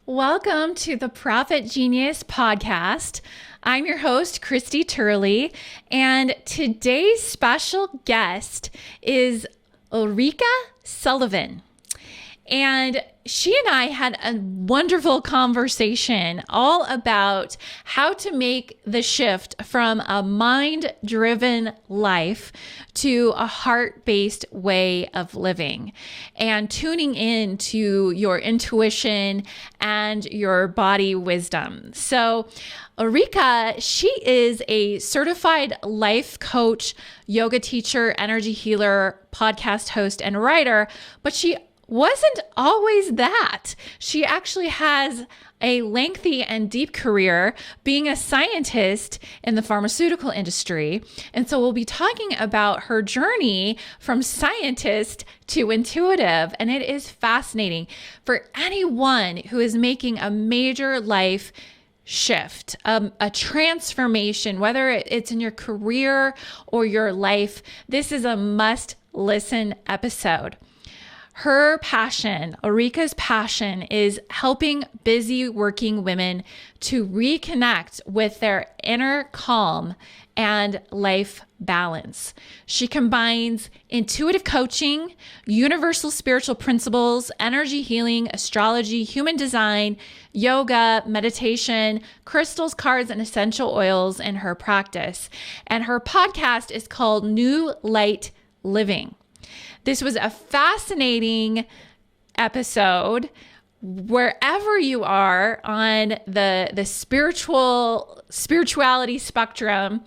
Welcome to the Profit Genius podcast. I'm your host, Christie Turley, and today's special guest is Ulrika Sullivan. And she and I had a wonderful conversation all about how to make the shift from a mind-driven life to a heart-based way of living and tuning in to your intuition and your body wisdom. So Ulrika, she is a certified life coach, yoga teacher, energy healer, podcast host, and writer, but she wasn't always that. She actually has a lengthy and deep career being a scientist in the pharmaceutical industry. And so we'll be talking about her journey from scientist to intuitive. And it is fascinating for anyone who is making a major life shift, a transformation, whether it's in your career or your life. This is a must listen episode. Her passion, Ulrika's passion, is helping busy working women to reconnect with their inner calm and life balance. She combines intuitive coaching, universal spiritual principles, energy healing, astrology, human design, yoga, meditation, crystals, cards, and essential oils in her practice. And her podcast is called New Light Living. This was a fascinating episode. Wherever you are on the spirituality spectrum,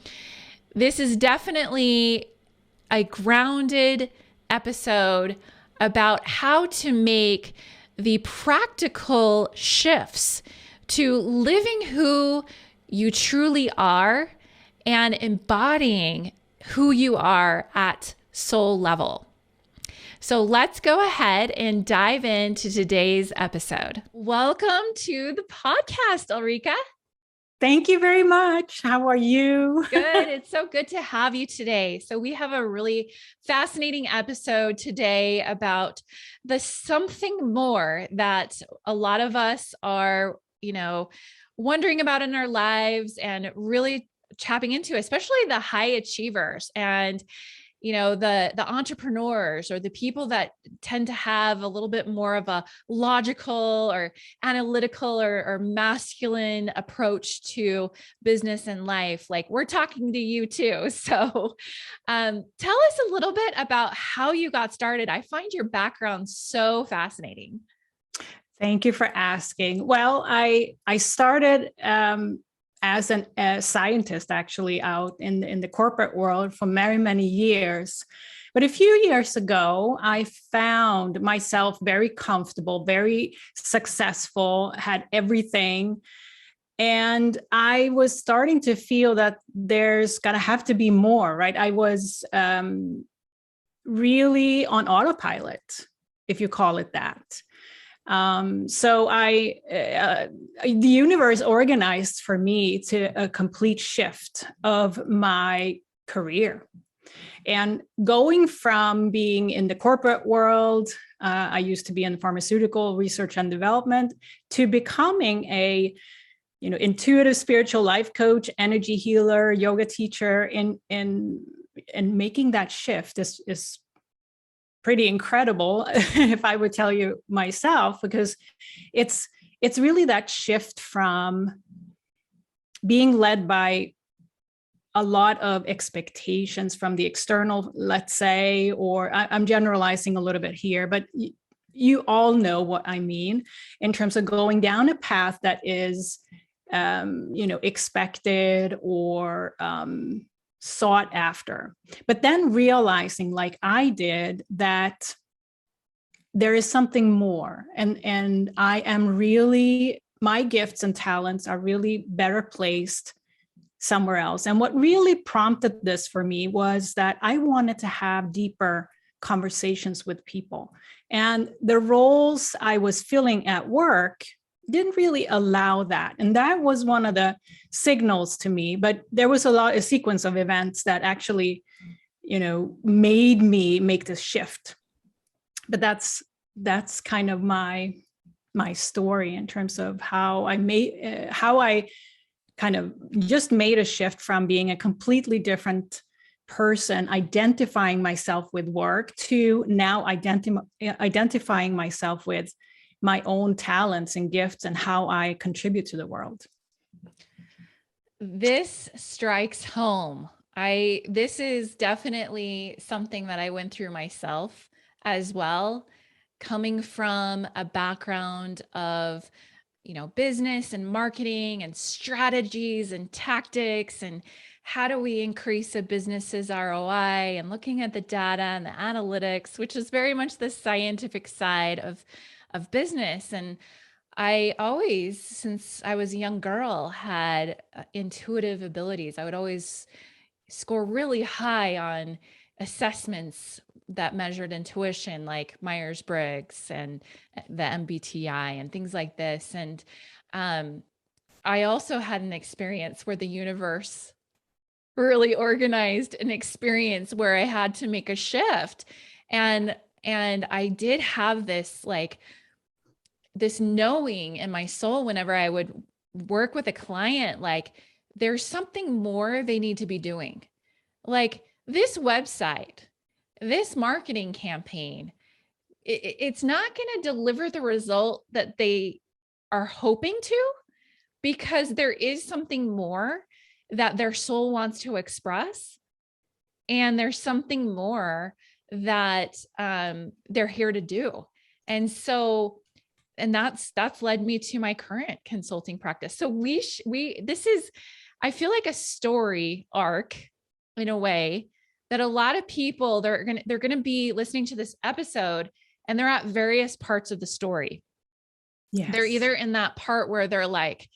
this is definitely a grounded episode about how to make the practical shifts to living who you truly are and embodying who you are at soul level. So let's go ahead and dive into today's episode. Welcome to the podcast, Ulrika. Thank you very much. How are you? Good. It's so good to have you today. So we have a really fascinating episode today about the something more that a lot of us are, wondering about in our lives and really tapping into, especially the high achievers and the entrepreneurs or the people that tend to have a little bit more of a logical or analytical or masculine approach to business and life. Like we're talking to you too. So tell us a little bit about how you got started. I find your background so fascinating. Thank you for asking. Well, I started as a scientist, actually, out in the corporate world for many, many years. But a few years ago, I found myself very comfortable, very successful, had everything. And I was starting to feel that there's going to have to be more, right? I was really on autopilot, if you call it that. So the universe organized for me to a complete shift of my career. And going from being in the corporate world, I used to be in pharmaceutical research and development, to becoming a intuitive spiritual life coach, energy healer, yoga teacher, and making that shift is pretty incredible, if I would tell you myself, because it's really that shift from being led by a lot of expectations from the external, let's say, or I'm generalizing a little bit here, but you all know what I mean in terms of going down a path that is, expected or sought after, but then realizing, like I did, that there is something more, and I am really, my gifts and talents are really better placed somewhere else. And what really prompted this for me was that I wanted to have deeper conversations with people, and the roles I was filling at work didn't really allow that. And that was one of the signals to me, but there was a sequence of events that actually, made me make this shift. But that's kind of my my story in terms of how I kind of just made a shift from being a completely different person, identifying myself with work, to now identifying myself with my own talents and gifts and how I contribute to the world. This strikes home. This is definitely something that I went through myself as well, coming from a background of, business and marketing and strategies and tactics, and how do we increase a business's ROI, and looking at the data and the analytics, which is very much the scientific side of business. And I always, since I was a young girl, had intuitive abilities. I would always score really high on assessments that measured intuition, like Myers-Briggs and the MBTI and things like this. And I also had an experience where the universe really organized an experience where I had to make a shift. And I did have this this knowing in my soul whenever I would work with a client, like there's something more they need to be doing. Like this website, this marketing campaign, it's not going to deliver the result that they are hoping to, because there is something more that their soul wants to express. And there's something more that they're here to do. And so, and that's led me to my current consulting practice. So this is, I feel like, a story arc in a way that a lot of people, they're going to be listening to this episode and they're at various parts of the story. Yes. They're either in that part where they're like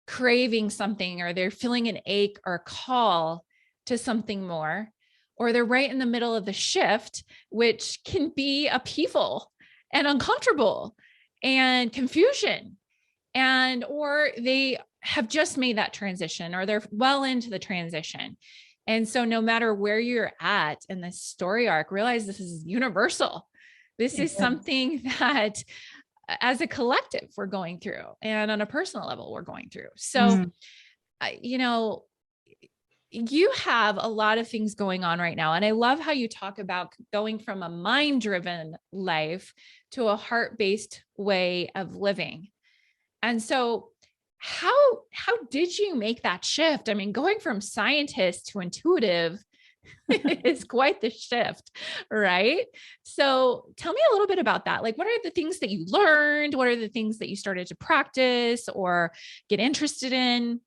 craving something, or they're feeling an ache or call to something more, or they're right in the middle of the shift, which can be upheaval and uncomfortable and confusion, or they have just made that transition, or they're well into the transition. And so no matter where you're at in this story arc, realize this is universal. This is something that as a collective we're going through, and on a personal level we're going through. So, you have a lot of things going on right now. And I love how you talk about going from a mind-driven life to a heart-based way of living. And so how did you make that shift? I mean, going from scientist to intuitive is quite the shift, right? So tell me a little bit about that. Like, what are the things that you learned? What are the things that you started to practice or get interested in?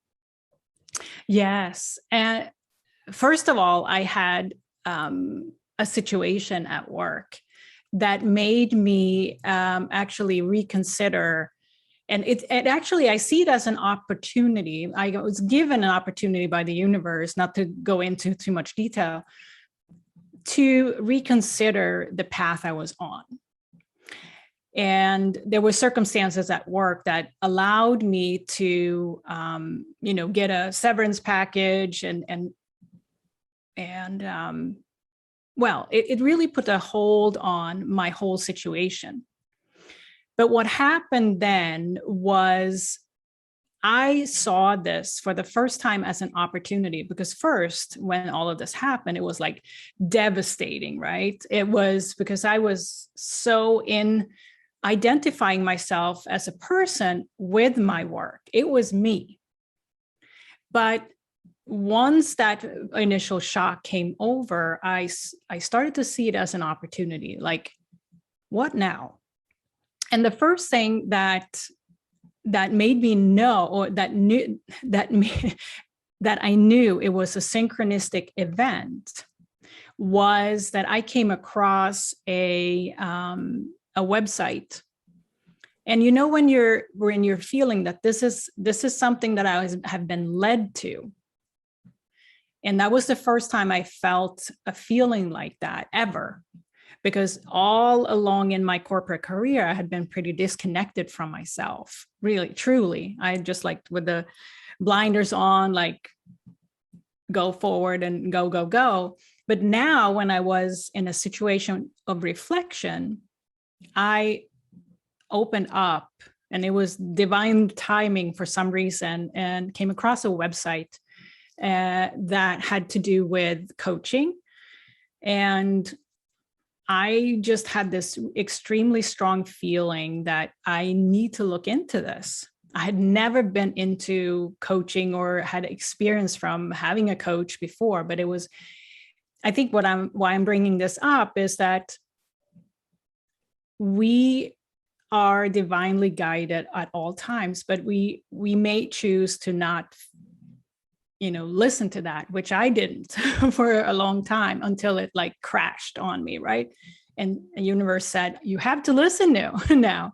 Yes. And first of all, I had a situation at work that made me actually reconsider. And it actually, I see it as an opportunity. I was given an opportunity by the universe, not to go into too much detail, to reconsider the path I was on. And there were circumstances at work that allowed me to, get a severance package, and it really put a hold on my whole situation. But what happened then was I saw this for the first time as an opportunity, because first, when all of this happened, it was like devastating, right? It was because I was so in identifying myself as a person with my work. It was me. But once that initial shock came over, I started to see it as an opportunity. Like, what now? And the first thing that made me know, or that I knew it was a synchronistic event, was that I came across a website. And when you're feeling that this is something that I have been led to. And that was the first time I felt a feeling like that ever, because all along in my corporate career, I had been pretty disconnected from myself, really, truly. I just with the blinders on, go forward and go, go, go. But now when I was in a situation of reflection, I opened up, and it was divine timing for some reason, and came across a website that had to do with coaching. And I just had this extremely strong feeling that I need to look into this. I had never been into coaching or had experience from having a coach before, but it was, I think why I'm bringing this up is that we are divinely guided at all times, but we may choose to not, listen to that, which I didn't for a long time, until it like crashed on me, right? And the universe said, you have to listen now.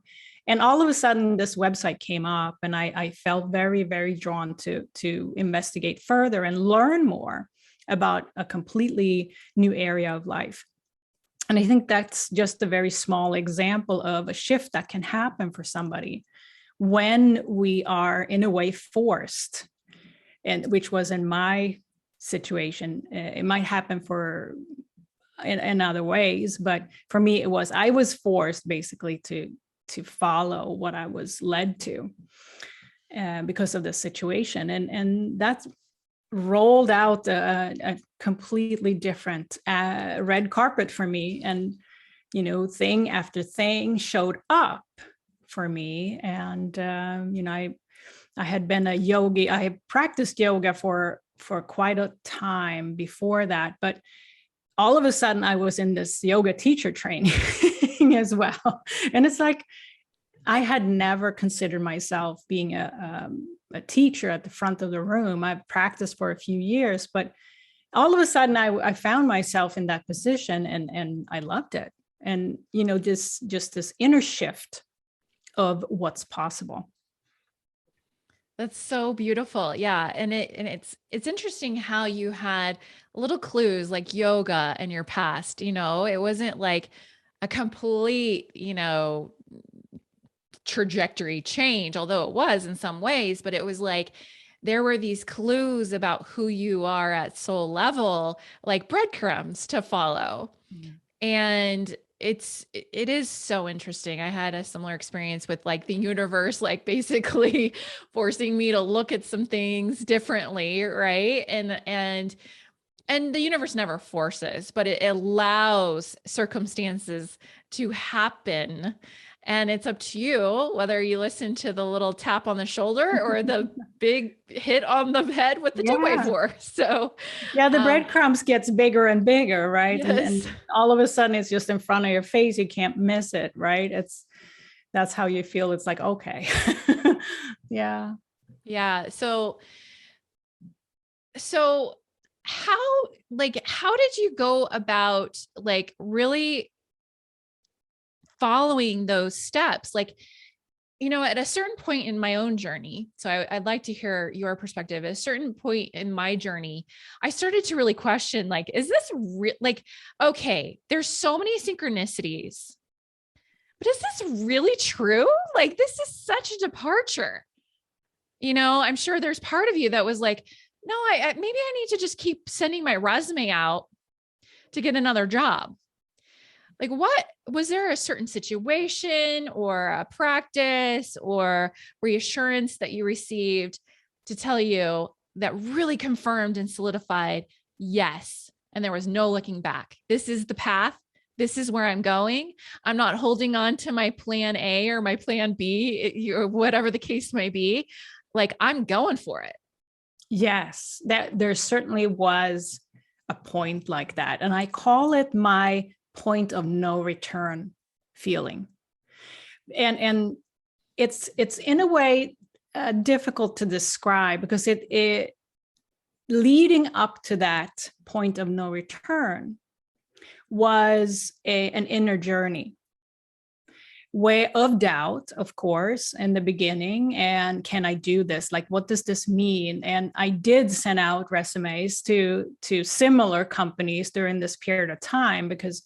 And all of a sudden this website came up, and I felt very, very drawn to investigate further and learn more about a completely new area of life. And I think that's just a very small example of a shift that can happen for somebody when we are in a way forced, and which was in my situation. It might happen in other ways, but for me, I was forced basically to follow what I was led to because of the situation. And that's rolled out a completely different red carpet for me. And, thing after thing showed up for me. And, I had been a yogi. I had practiced yoga for quite a time before that, but all of a sudden I was in this yoga teacher training as well. And it's like, I had never considered myself being a teacher at the front of the room. I've practiced for a few years, but all of a sudden I found myself in that position, and I loved it. And, this inner shift of what's possible. That's so beautiful. Yeah. And it's interesting how you had little clues like yoga in your past, it wasn't like a complete, trajectory change, although it was in some ways, but it was like there were these clues about who you are at soul level, like breadcrumbs to follow. Mm-hmm. And it is so interesting. I had a similar experience with like the universe, like basically forcing me to look at some things differently. Right. And the universe never forces, but it allows circumstances to happen. And it's up to you whether you listen to the little tap on the shoulder or the big hit on the head with the 2x4. So the breadcrumbs gets bigger and bigger, right? Yes. And all of a sudden it's just in front of your face. You can't miss it, right? That's how you feel. It's like, okay. Yeah. Yeah. So how did you go about like really following those steps? Like, at a certain point in my own journey, so I'd like to hear your perspective. At a certain point in my journey, I started to really question, like, is this like, okay, there's so many synchronicities, but is this really true? Like, this is such a departure. I'm sure there's part of you that was like, no, maybe I need to just keep sending my resume out to get another job. Like, what was there a certain situation or a practice or reassurance that you received to tell you that really confirmed and solidified, yes, and there was no looking back? This is the path. This is where I'm going. I'm not holding on to my plan A or my plan B, or whatever the case may be. Like, I'm going for it. Yes, that there certainly was a point like that. And I call it my point of no return feeling. And it's in a way difficult to describe, because it leading up to that point of no return was an inner journey, way of doubt, of course, in the beginning. And can I do this? Like, what does this mean? And I did send out resumes to similar companies during this period of time, because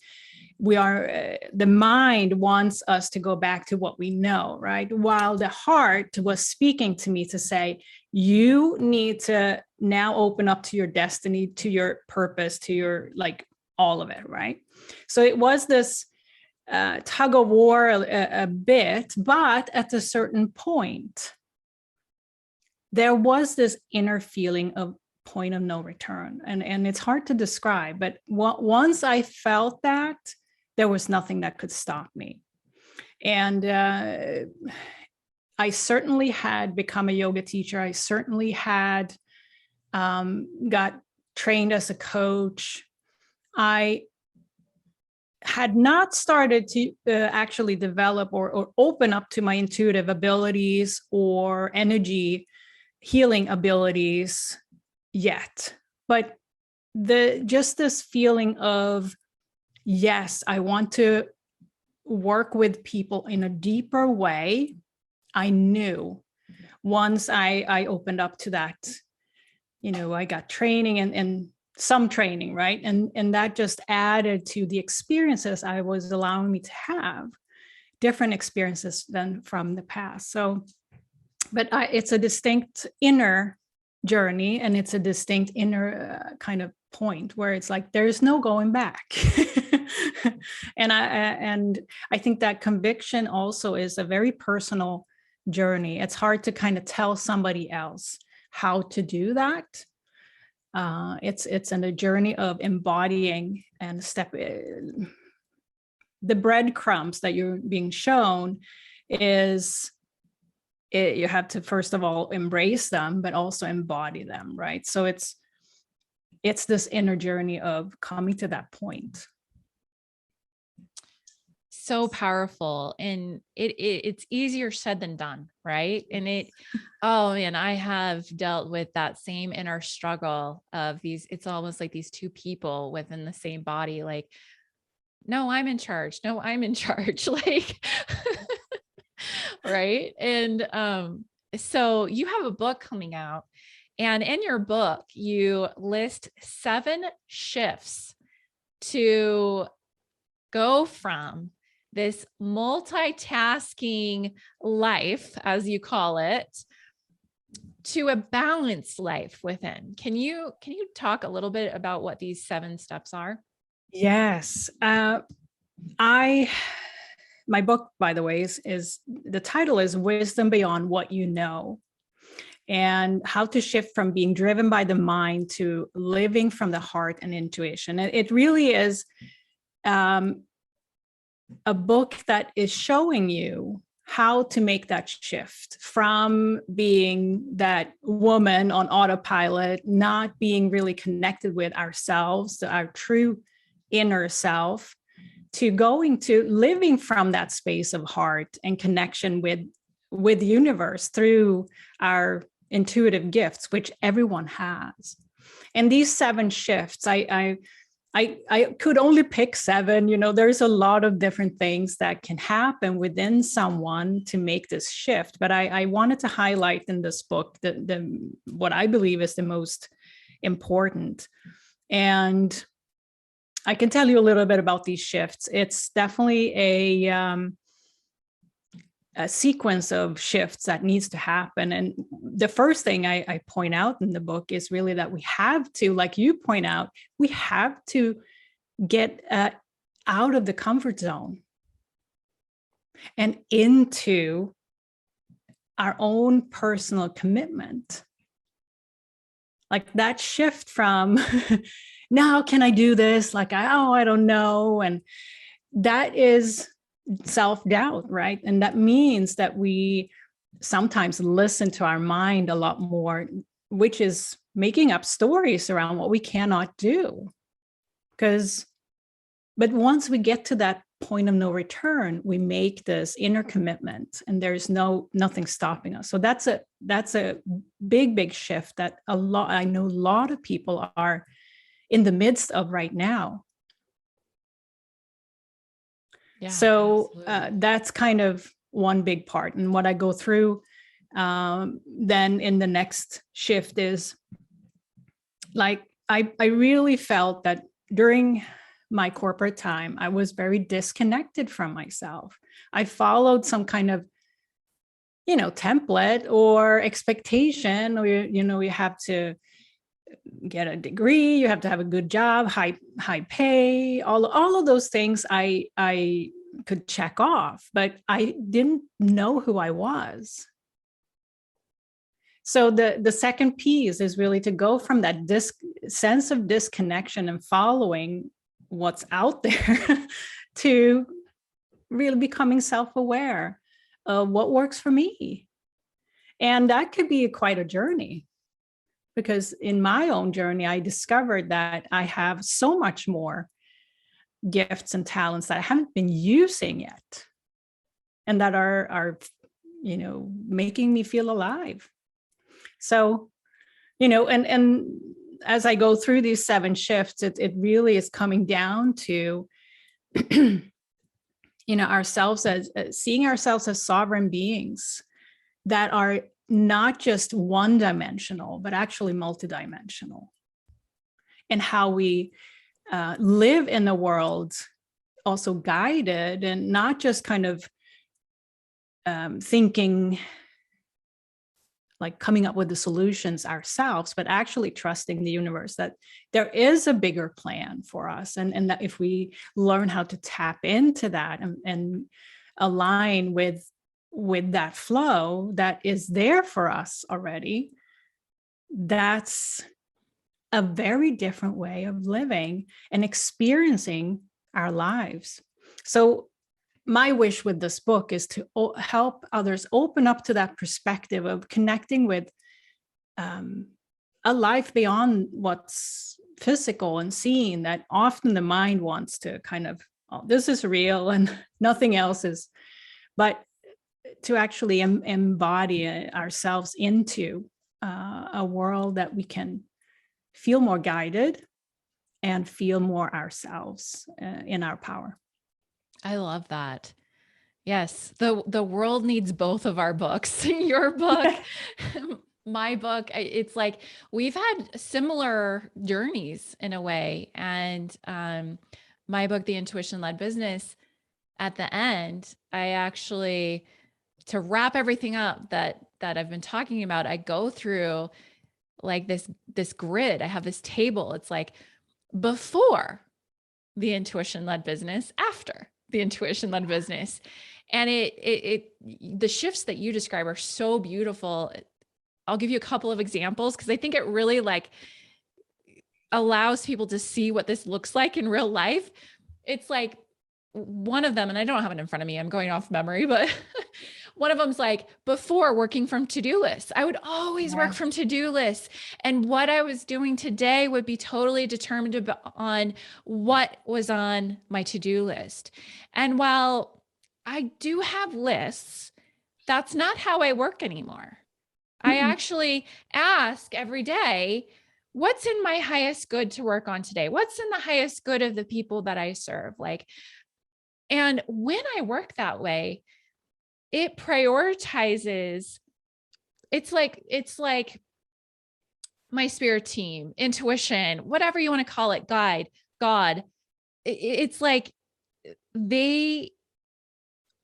the mind wants us to go back to what we know, right? While the heart was speaking to me to say, you need to now open up to your destiny, to your purpose, to your, like, all of it, right? So it was this tug of war a bit, but at a certain point, there was this inner feeling of point of no return. And it's hard to describe, but once I felt that, there was nothing that could stop me. And I certainly had become a yoga teacher. I certainly had got trained as a coach. I had not started to actually develop or open up to my intuitive abilities or energy healing abilities yet. But just this feeling of, yes, I want to work with people in a deeper way. I knew once I opened up to that, I got training and some training, right? And that just added to the experiences I was allowing me to have, different experiences than from the past. So, but it's a distinct inner journey, and it's a distinct inner kind of point where it's like, there's no going back. and I think that conviction also is a very personal journey. It's hard to kind of tell somebody else how to do that. It's in a journey of embodying and the breadcrumbs that you're being shown is you have to first of all embrace them, but also embody them, right? So it's this inner journey of coming to that point. So powerful, and it's easier said than done, right? And I have dealt with that same inner struggle of it's almost like these two people within the same body, like, no, I'm in charge. No, I'm in charge. Like, right. And so you have a book coming out, and in your book, you list 7 shifts to go from this multitasking life, as you call it, to a balanced life within. Can you talk a little bit about what these 7 steps are? Yes. My book, by the way, is the title is Wisdom Beyond What You Know, and how to shift from being driven by the mind to living from the heart and intuition. It really is a book that is showing you how to make that shift from being that woman on autopilot, not being really connected with ourselves, our true inner self, to going to living from that space of heart and connection with the universe through our intuitive gifts, which everyone has. And these 7 shifts, I could only pick 7. There's a lot of different things that can happen within someone to make this shift. But I wanted to highlight in this book what I believe is the most important. And I can tell you a little bit about these shifts. It's definitely a sequence of shifts that needs to happen. And the first thing I point out in the book is really that we have to, like you point out, we have to get out of the comfort zone and into our own personal commitment. Like that shift from now, can I do this? Like, I don't know. And that is self-doubt, right? And that means that we sometimes listen to our mind a lot more, which is making up stories around what we cannot do. But once we get to that point of no return, we make this inner commitment, and there's nothing stopping us. So that's a big shift that I know a lot of people are in the midst of right now. Yeah, so that's kind of one big part. And what I go through then in the next shift is like, I really felt that during my corporate time, I was very disconnected from myself. I followed some kind of, template or expectation, or, you have to get a degree, you have to have a good job, high pay, all of those things I could check off, but I didn't know who I was. So the second piece is really to go from that sense of disconnection and following what's out there to really becoming self-aware of what works for me. And that could be quite a journey, because in my own journey, I discovered that I have so much more gifts and talents that I haven't been using yet, and that are making me feel alive. So, and as I go through these 7 shifts, it really is coming down to, ourselves as seeing ourselves as sovereign beings that are not just one-dimensional, but actually multidimensional, and how we live in the world, also guided and not just kind of thinking like coming up with the solutions ourselves, but actually trusting the universe that there is a bigger plan for us. And that if we learn how to tap into that and align with that flow that is there for us already, that's a very different way of living and experiencing our lives. So my wish with this book is to help others open up to that perspective of connecting with a life beyond what's physical and seen, that often the mind wants to kind of, oh, this is real and nothing else is, but to actually embody ourselves into a world that we can feel more guided and feel more ourselves in our power. I love that. Yes. The world needs both of our books. Your book, my book. It's like we've had similar journeys in a way. And my book, The Intuition-Led Business, at the end, I actually, to wrap everything up that I've been talking about, I go through like this grid. I have this table. It's like before the intuition-led business, after the intuition-led business. And the shifts that you describe are so beautiful. I'll give you a couple of examples because I think it really like allows people to see what this looks like in real life. It's like one of them, and I don't have it in front of me, I'm going off memory, but one of them's like before working from to-do lists. I would always work from to-do lists. And what I was doing today would be totally determined on what was on my to-do list. And while I do have lists, that's not how I work anymore. I actually ask every day, what's in my highest good to work on today? What's in the highest good of the people that I serve? And when I work that way, it prioritizes, it's like my spirit team, intuition, whatever you want to call it, guide, God. It's like they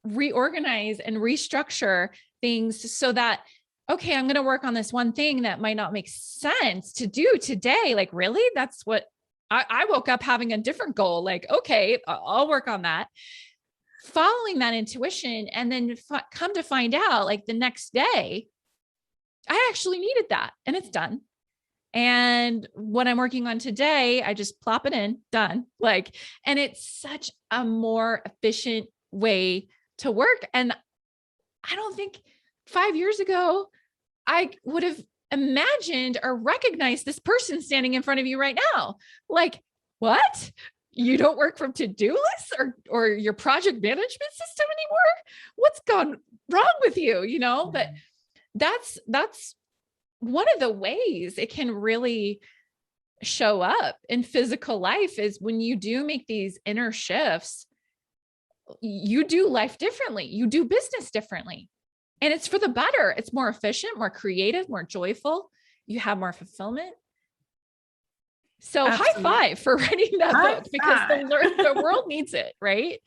reorganize and restructure things so that, okay, I'm going to work on this one thing that might not make sense to do today. Like, really? That's what I woke up having a different goal. Like, okay, I'll work on that. Following that intuition, and then come to find out like the next day, I actually needed that and it's done. And what I'm working on today, I just plop it in, done. And it's such a more efficient way to work. And I don't think 5 years ago, I would have imagined or recognized this person standing in front of you right now. Like, what? You don't work from to-do lists or your project management system anymore? What's gone wrong with you? But that's one of the ways it can really show up in physical life is when you do make these inner shifts, you do life differently. You do business differently. And it's for the better. It's more efficient, more creative, more joyful. You have more fulfillment. So Absolutely. High five for writing that book because the world needs it, right?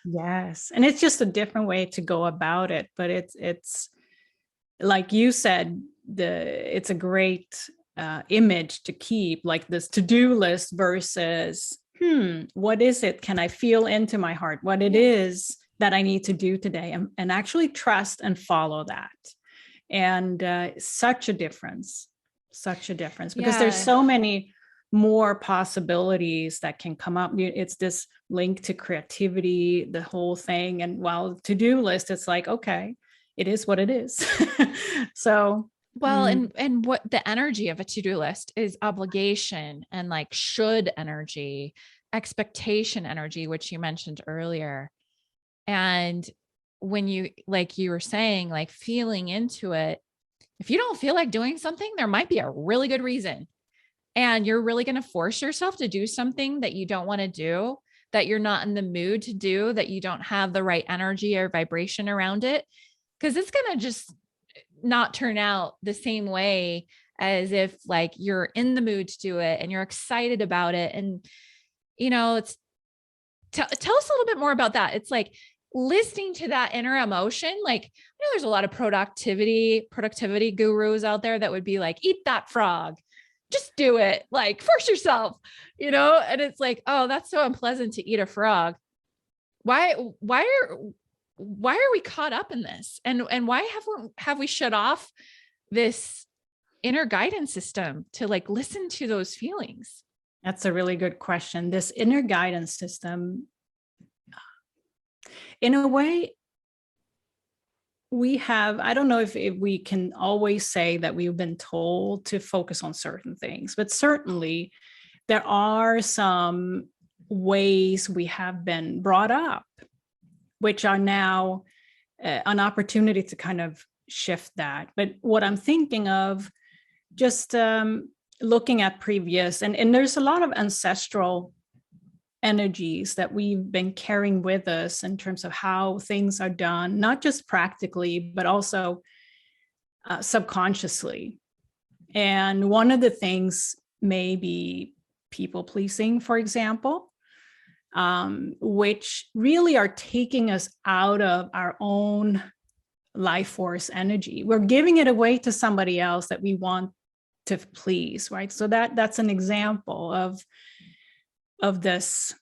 Yes. And it's just a different way to go about it. But it's like you said, it's a great image to keep, like this to-do list versus what is it? Can I feel into my heart what it is that I need to do today, and actually trust and follow that. And such a difference because there's so many more possibilities that can come up. It's this link to creativity, the whole thing. And while to-do list, it's like, okay, it is what it is. So well, and what the energy of a to-do list is obligation and like should energy, expectation energy, which you mentioned earlier. And when you, like you were saying, like feeling into it, if you don't feel like doing something, there might be a really good reason. And you're really going to force yourself to do something that you don't want to do, that you're not in the mood to do, that you don't have the right energy or vibration around it. Because it's going to just not turn out the same way as if like you're in the mood to do it and you're excited about it. And, you know, it's tell us a little bit more about that. It's like listening to that inner emotion. Like, I know there's a lot of productivity gurus out there that would be like, eat that frog, just do it, like force yourself, you know? And it's like, oh, that's so unpleasant to eat a frog. Why are we caught up in this? And why have we shut off this inner guidance system to like listen to those feelings? That's a really good question. This inner guidance system, in a way, I don't know if we can always say that we've been told to focus on certain things, but certainly there are some ways we have been brought up, which are now an opportunity to kind of shift that. But what I'm thinking of, just looking at previous, and there's a lot of ancestral energies that we've been carrying with us in terms of how things are done, not just practically, but also subconsciously. And one of the things may be people pleasing, for example, which really are taking us out of our own life force energy. We're giving it away to somebody else that we want to please, right? So that's an example of this,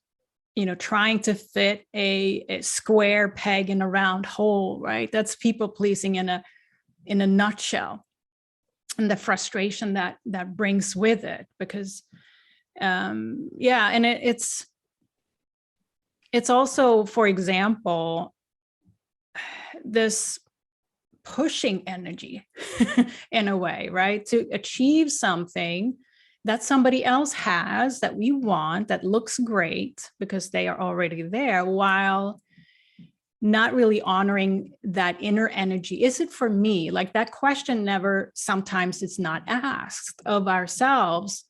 you know, trying to fit a square peg in a round hole, right? That's people pleasing in a nutshell, and the frustration that brings with it. Because and it's also, for example, this pushing energy in a way, right? To achieve something that somebody else has, that we want, that looks great because they are already there, while not really honoring that inner energy. Is it for me? Like that question sometimes it's not asked of ourselves.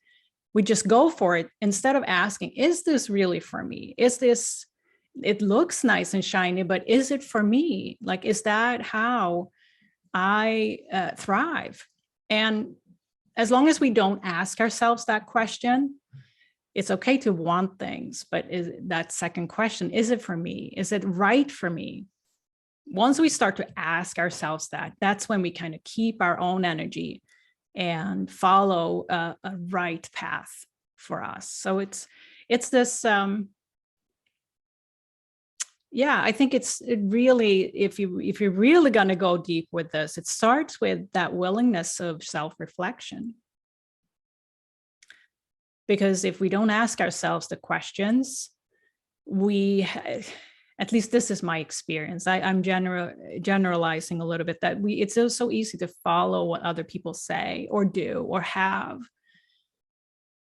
We just go for it instead of asking, is this really for me? It looks nice and shiny, but is it for me? Like, is that how I thrive? And as long as we don't ask ourselves that question, it's okay to want things, but that second question, is it for me? Is it right for me? Once we start to ask ourselves that, that's when we kind of keep our own energy and follow a right path for us. So it's this, I think it really, if you're really going to go deep with this, it starts with that willingness of self-reflection. Because if we don't ask ourselves the questions, at least this is my experience, I'm generalizing a little bit, that it's so easy to follow what other people say or do or have,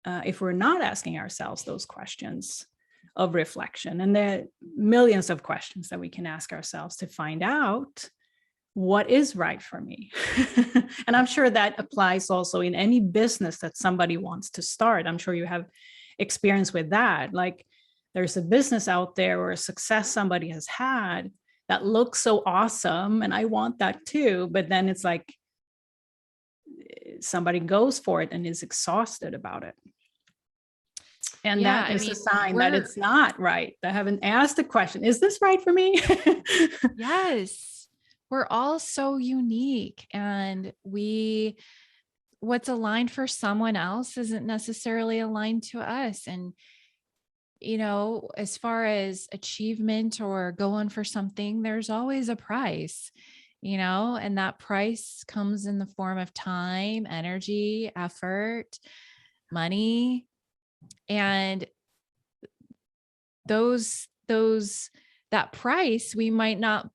if we're not asking ourselves those questions of reflection. And there are millions of questions that we can ask ourselves to find out what is right for me. And I'm sure that applies also in any business that somebody wants to start. I'm sure you have experience with that. Like, there's a business out there or a success somebody has had that looks so awesome, and I want that too. But then it's like somebody goes for it and is exhausted about it. And that is a sign that it's not right. They haven't asked the question, is this right for me? Yes. We're all so unique, and what's aligned for someone else isn't necessarily aligned to us. And as far as achievement or going for something, there's always a price, and that price comes in the form of time, energy, effort, money. And that price, we might not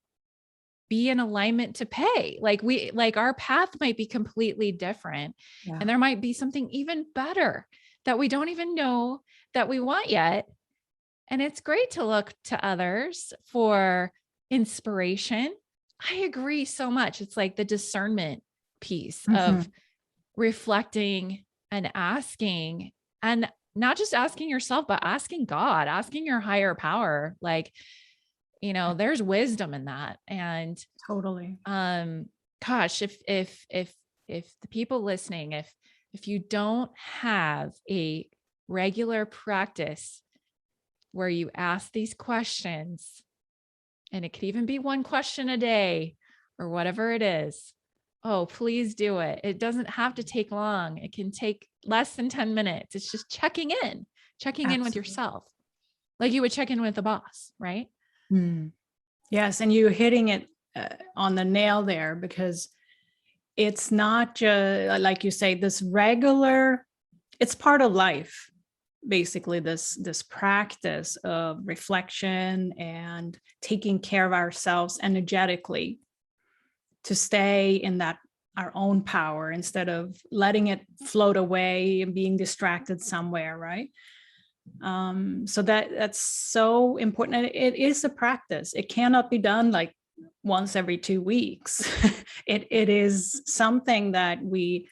be in alignment to pay. Like our path might be completely different. Yeah. And there might be something even better that we don't even know that we want yet. And it's great to look to others for inspiration. I agree so much. It's like the discernment piece of reflecting and asking, and not just asking yourself, but asking God, asking your higher power. Like, there's wisdom in that. And Totally. gosh, if the people listening, if you don't have a regular practice where you ask these questions, and it could even be one question a day or whatever it is, oh, please do it. It doesn't have to take long. It can take less than 10 minutes. It's just checking in with yourself, like you would check in with a boss, right? Yes. And you're hitting it on the nail there, because it's not just, like you say, this regular, it's part of life. Basically, this practice of reflection and taking care of ourselves energetically to stay in that our own power instead of letting it float away and being distracted somewhere, right? So that's so important. And it is a practice. It cannot be done like once every 2 weeks. It is something that we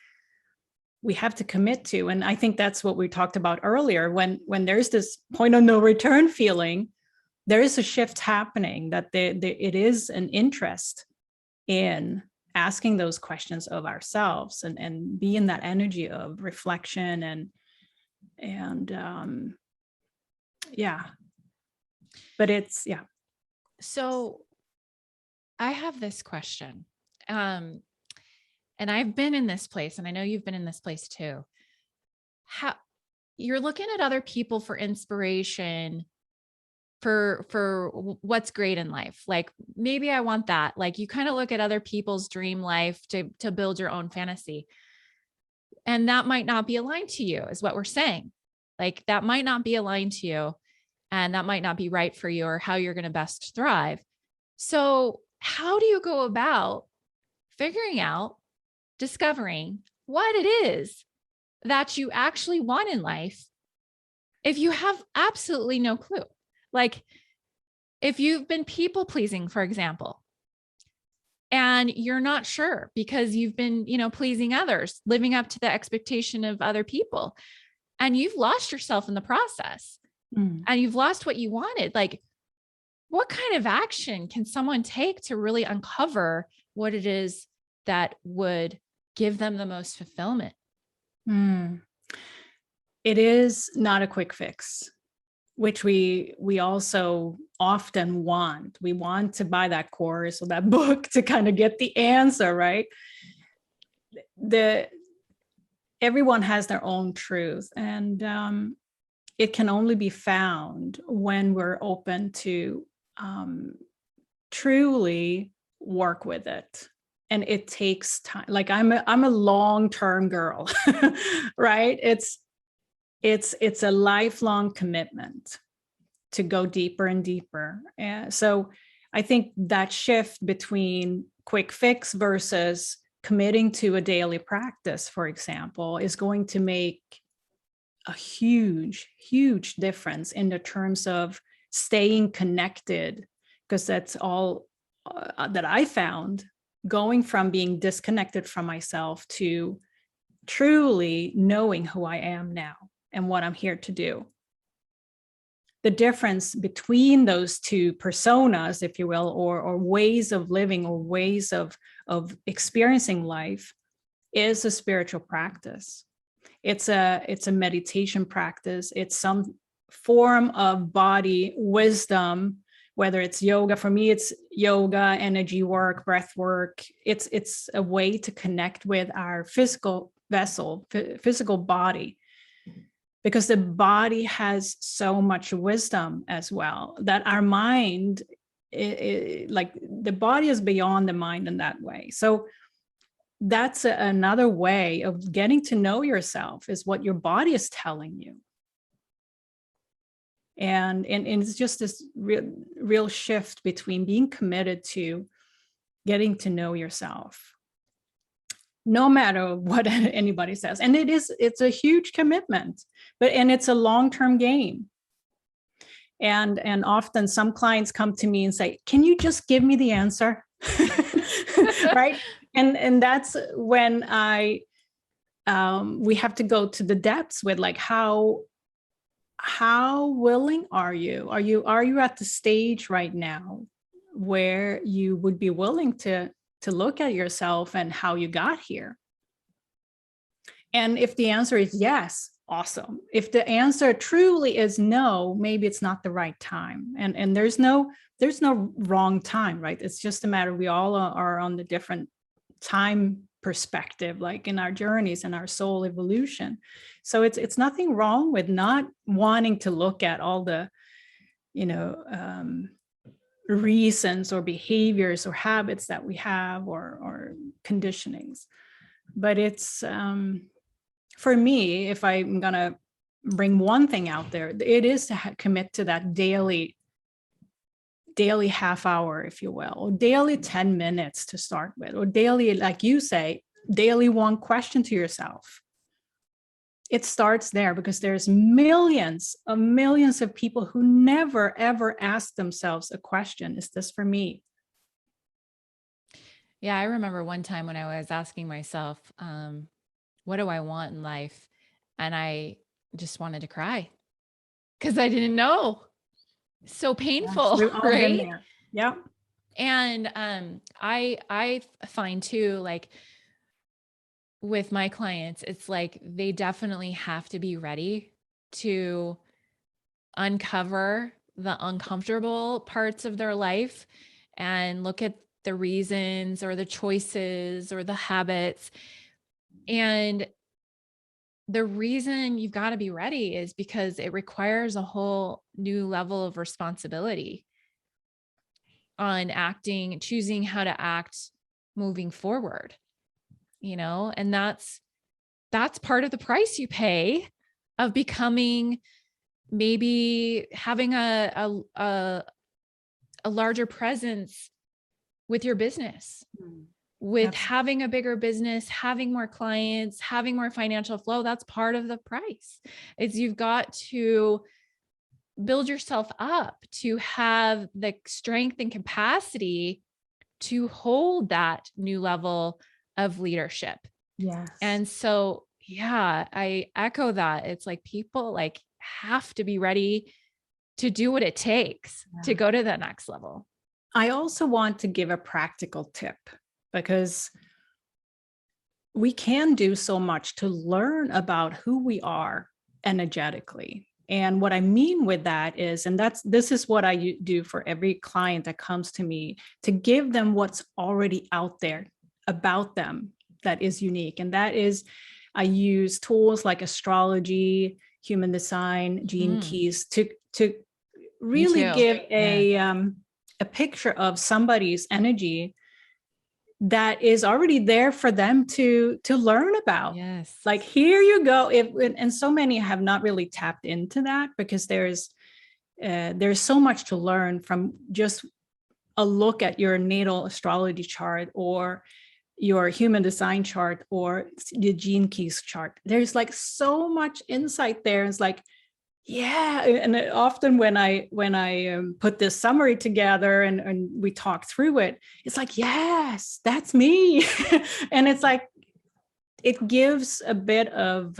have to commit to. And I think that's what we talked about earlier. When there's this point of no return feeling, there is a shift happening, that it is an interest in asking those questions of ourselves and be in that energy of reflection and yeah. But it's, yeah. So I have this question. And I've been in this place, and I know you've been in this place too. How you're looking at other people for inspiration for what's great in life. Like, maybe I want that. Like, you kind of look at other people's dream life to build your own fantasy. And that might not be aligned to you, is what we're saying. Like, that might not be aligned to you, and that might not be right for you or how you're going to best thrive. So how do you go about figuring out, discovering what it is that you actually want in life if you have absolutely no clue? Like, if you've been people pleasing, for example, and you're not sure because you've been, pleasing others, living up to the expectation of other people, and you've lost yourself in the process, and you've lost what you wanted. Like, what kind of action can someone take to really uncover what it is that would give them the most fulfillment? It is not a quick fix, which we also often want. We want to buy that course or that book to kind of get the answer, right? Everyone has their own truth, and it can only be found when we're open to truly work with it. And it takes time. Like, I'm a long-term girl, right? It's a lifelong commitment to go deeper and deeper. And so I think that shift between quick fix versus committing to a daily practice, for example, is going to make a huge, huge difference in the terms of staying connected, because that's all that I found, going from being disconnected from myself to truly knowing who I am now and what I'm here to do. The difference between those two personas, if you will, or ways of living or ways of experiencing life, is a spiritual practice. It's a meditation practice. It's some form of body wisdom, whether it's yoga. For me, it's yoga, energy work, breath work. It's a way to connect with our physical vessel, physical body, because the body has so much wisdom as well, that our mind, like the body is beyond the mind in that way. So that's another way of getting to know yourself, is what your body is telling you. And it's just this real shift between being committed to getting to know yourself, no matter what anybody says. And it's a huge commitment, and it's a long-term game. And often some clients come to me and say, can you just give me the answer? Right. And that's when we have to go to the depths with, like, how willing are you? Are you at the stage right now where you would be willing to look at yourself and how you got here? And if the answer is yes, awesome. If the answer truly is no, maybe it's not the right time. And there's no wrong time, right? It's just a matter, we all are on the different time perspective, like in our journeys and our soul evolution. So it's nothing wrong with not wanting to look at all the, reasons or behaviors or habits that we have, or conditionings. But it's, for me, if I'm gonna bring one thing out there, it is to commit to that daily half hour, if you will, or daily 10 minutes to start with, or daily, like you say, daily one question to yourself. It starts there, because there's millions of people who never, ever ask themselves a question. Is this for me? Yeah, I remember one time when I was asking myself, what do I want in life? And I just wanted to cry because I didn't know. So painful, Yes, we've all been right? there. Yeah. And I find too, like with my clients, it's like they definitely have to be ready to uncover the uncomfortable parts of their life and look at the reasons or the choices or the habits. And the reason you've got to be ready is because it requires a whole new level of responsibility on acting, choosing how to act moving forward, and that's part of the price you pay of becoming, maybe having a larger presence with your business, with having a bigger business, having more clients, having more financial flow. That's part of the price. Is you've got to build yourself up to have the strength and capacity to hold that new level of leadership. Yes. And so, yeah, I echo that. It's like people like have to be ready to do what it takes to go to that next level. I also want to give a practical tip, because we can do so much to learn about who we are energetically. And what I mean with that is, and this is what I do for every client that comes to me, to give them what's already out there about them that is unique. And that is, I use tools like astrology, human design, gene keys to really give a picture of somebody's energy that is already there for them to learn about. Yes. Like, here you go. And so many have not really tapped into that, because there's so much to learn from just a look at your natal astrology chart, or your human design chart, or the gene keys chart. There's like so much insight there. It's like, yeah. And often when I put this summary together and we talk through it, it's like, yes, that's me. And it's like, it gives a bit of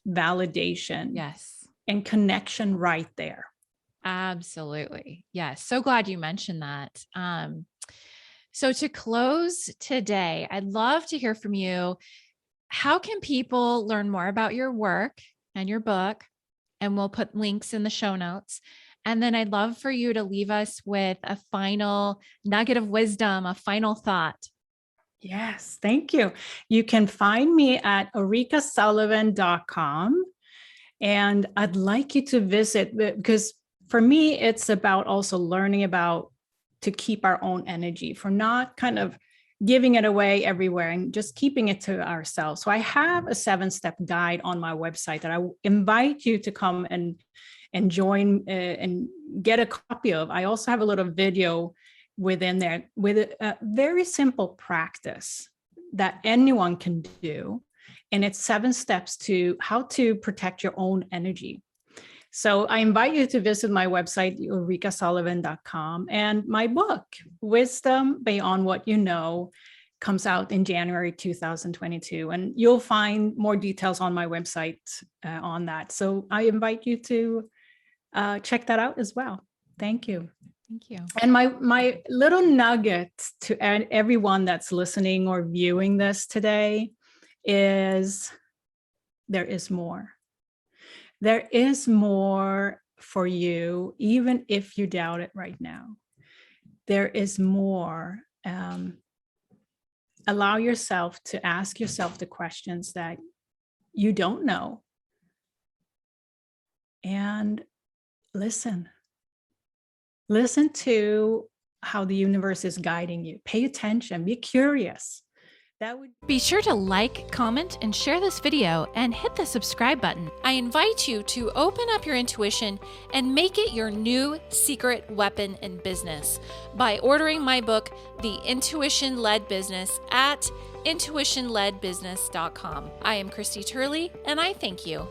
validation, yes, and connection right there. Absolutely. Yes. So glad you mentioned that. So to close today, I'd love to hear from you. How can people learn more about your work and your book? And we'll put links in the show notes. And then I'd love for you to leave us with a final nugget of wisdom, a final thought. Yes, thank you. You can find me at ulrikasullivan.com. And I'd like you to visit, because for me, it's about also learning about to keep our own energy, for not kind of giving it away everywhere and just keeping it to ourselves. So I have a 7-step guide on my website that I invite you to come and join and get a copy of. I also have a little video within there with a very simple practice that anyone can do. And it's 7 steps to how to protect your own energy. So I invite you to visit my website, ulrikasullivan.com, and my book, Wisdom Beyond What You Know, comes out in January 2022. And you'll find more details on my website on that. So I invite you to check that out as well. Thank you. Thank you. And my little nugget to everyone that's listening or viewing this today is there is more. There is more for you, even if you doubt it right now. There is more. Allow yourself to ask yourself the questions that you don't know. And listen. Listen to how the universe is guiding you. Pay attention. Be curious. Be sure to like, comment, and share this video, and hit the subscribe button. I invite you to open up your intuition and make it your new secret weapon in business by ordering my book, The Intuition Led Business, at intuitionledbusiness.com. I am Christie Turley, and I thank you.